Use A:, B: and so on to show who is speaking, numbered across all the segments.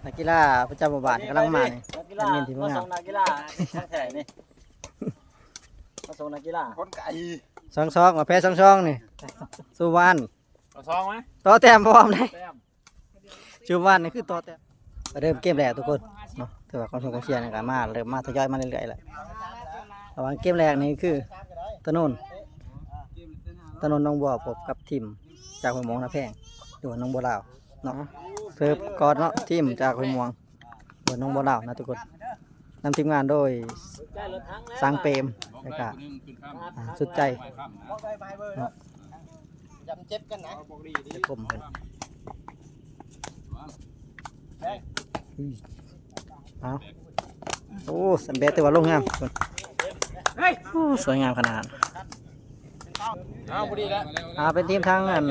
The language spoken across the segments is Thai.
A: นักกีฬาประจำหมู่บ้านกำลังมาเนี่ยเล่นทีมงาน
B: นักกีฬาช่างแข่นี่มาส่งนักกีฬาคนไก่
A: ซองมาแพ้ซองนี่สุวรรณ
C: ซองไหม
A: ต่อแต้มพร้อมเลยสุวรรณนี่คือต่อแต้มเริ่มเกมแรกทุกคนเนาะถือว่าความสนุกเชียร์ในการมาเริ่มมาทยอยมาเรื่อยๆแหละระหว่างเกมแรกนี่คือถนนหนองบัวพบกับทีมจากห้วยมองนาแพงอยู่หนองบัวลาวเนาะเสิร์ฟก่อนเนาะทีมจากห้วยมองอยู่หนองบัวลาวนะทุกคนนำทีมงานโดยสังเปรมแล้วก็สุดใจเนาะ
B: เจ็บกันนะ
A: ผมเอาโอ้สันเบสแต่ว่าลงงามสวยงามขนาดเป็นทีมทั้งอัน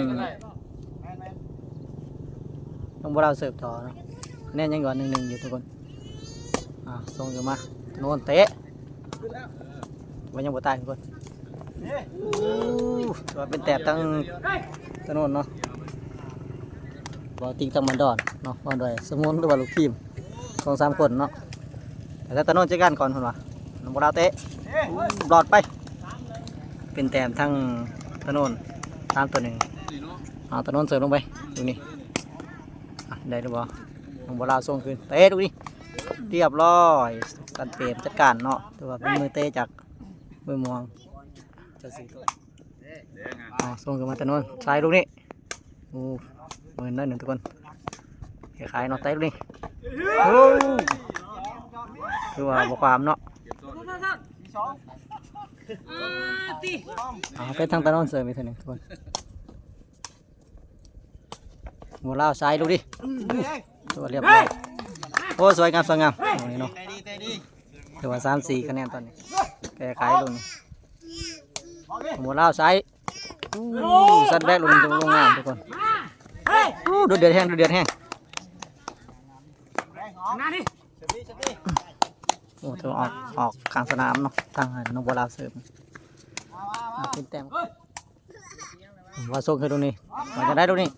A: ต้องพวกเราเสิร์ฟต่อเนาะแน่ยังก่อน1-1อยู่ทุกคนส่งอยู่มาโน่นเตะมันยังบ่ตายทุกคนตัวเป็นแตบทั้งถนนเนาะบอลติงทั้งมันดอนเนาะบอลด้วยสมุนหรือว่าลูกทีม2-3คนเนาะแต่ถ้าถนนเจอกันก่อนคนวะน้องพวกเราเตะหลอดไปเป็นแต้มทั้งถนน3-1ถนนเสริมลงไปดูนี่ได้หรือเปล่าของโบราณส่งคืนเตะดูนี่เรียบร้อยสันเปรมจัดการเนาะแต่ว่าเป็นมือเตะจากมือมองจะสีตัวส่งขึ้นมาถนนซ้ายลูกนี้โอ้เหมือนนั่นหนึ่งทุกคนคล้ายๆเนาะเตะดูนี่คือว่าบวความเนาะเป็นทางถนนเสริมอีกทีหนึ่งทุกคนโบราณซ้ายลูกดิตัวเรียบร้อยโอ้สวยงามตรงนี้เนาะถือว่า3-4คะแนนตอนนี้แก้ไขลงโบราณซ้ายสัดแบกลงตรงลงงามทุกคนดูเดือดแห้งโอ้ถือออกข้างสนามเนาะทางน้องโบราณเสริมเป็นแต้มว่าส่งให้ตรงนี้มันจะได้ตรงนี้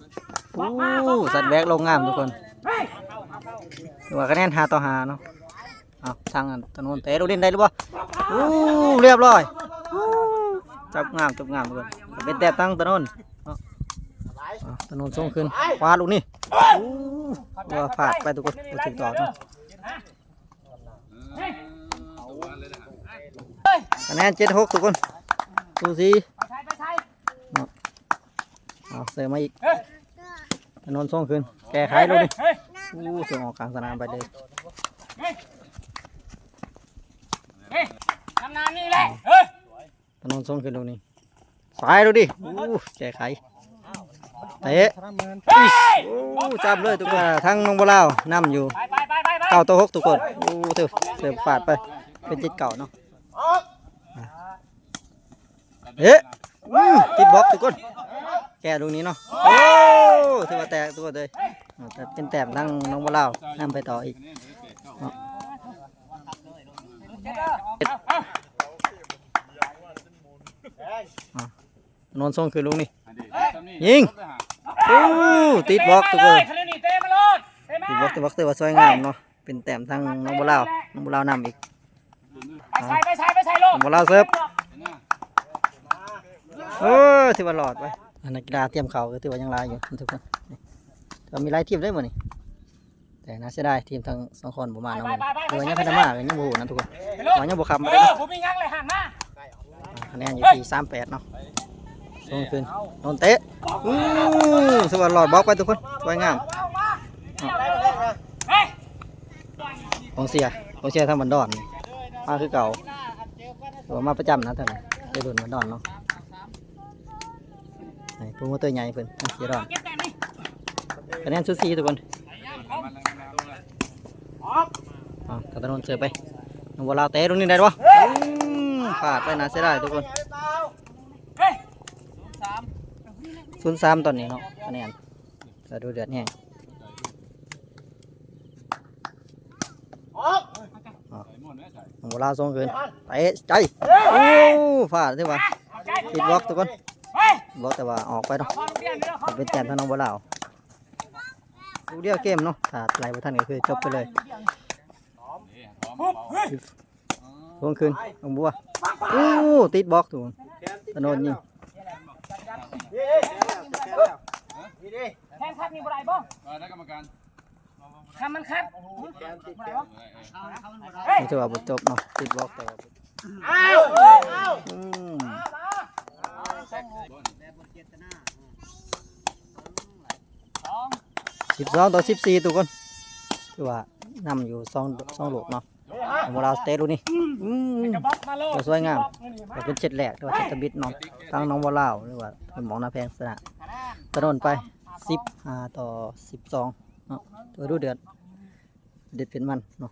A: สัดแบกลงงามทุกคนถือว่าคะแนน5-5เนาะทางถนนเตะลูกเล่นได้หรือเปล่าเรียบร้อยจับงามทุกคนเป็นแต้มตั้งถนนส่งขึ้นคว้าลูกนี่ว่าพลาดไปทุกคนถึงต่อเนาะคะแนน7-6ทุกคนดูสิเสริมมาอีกถนนส่งขึ้นแก้ไขลูกนี่ส่งออกกลางสนามไปเลยถนนส่งขึ้นลูกนี่สายดูดิแก้ไขเตะจับเลยทุกคนทั้งน้องบัวลาวนำอยู่9-6ทุกคนเติมฝาดไปเป็นจิตเก่าเนาะติดบล็อกทุกคนแก้ตรงนี้เนาะถือว่าแตกตัวเลยแต่เป็นแต้มทั้งน้องบัวลาวนำไปต่ออีกนนส่งคือลุงนี่ยิงติดบล็อกทุกคนติดบล็อกถือว่าสวยงามเนาะเป็นแต้มทั้งน้องบัวลาวนำอีกน้องบัวลาวเสิร์ฟถือว่าหลอดไปนักกีฬาเตรียมเข่าก็ถือว่ายังลายอยู่ทุกคนแต่มีหลายทีมได้หมดนี่แต่น่าเสียดายทีมทั้ง2คนประมาณนั้นถือว่ายังพัฒนากันยังบูนะทุกคนยังบูคำมาได้คะแนนอยู่ที่38เนาะส่งคืนโดนเตะสวัสดิ์หลอดบล็อกไปทุกคนสวยงามของเสียทางบันดอนมาคือเก่าตัวมาประจำนะท่านไปโดนบันดอนเนาะตัวมอเตอร์ใหญ่เพิ่นเสียดอนคะแนนสุด4ทุกคนกระโดดเสือไปน้องบัวลาวเตะตรงนี้ได้ปะพลาดไปนะเสียดายทุกคน0-3ตอนนี้เนาะคะแนนจะดูเดือดแห้งน้องบัวลาวส่งคืนเตะใจพลาดใช่ปะติดบล็อกทุกคน บอกแต่ว่าออกไปเนาะเป็นแต้มทางน้องบัวลาวลูกเดียวเกมเนาะถ้าไหลบ่ทันก็คือจบไปเลยลงคืนน้องบัวอู้ติดบล็อกถูกถนนยิง
C: แทงคัดมีบ่ได้บ่
D: ได้กรรมการ
C: ทำมันคัดบ่ได้บ่
A: นี่ถือว่าบ่จบเนาะติดบล็อกแต่ว่าอืม12-14ทุกคนคือว่านำอยู่2ลูกเนาะของเราสเตทลูกนี้ก็สวยงามก็เป็นเจ็ดแหลกแต่ว่าเจ็ดตะบิดเนาะตั้งน้องบัวลาวหรือว่าเป็นหมองนาแพงสนะถนนไป15-12เนาะตัวดูเดือดเด็ดเป็นมันเนาะ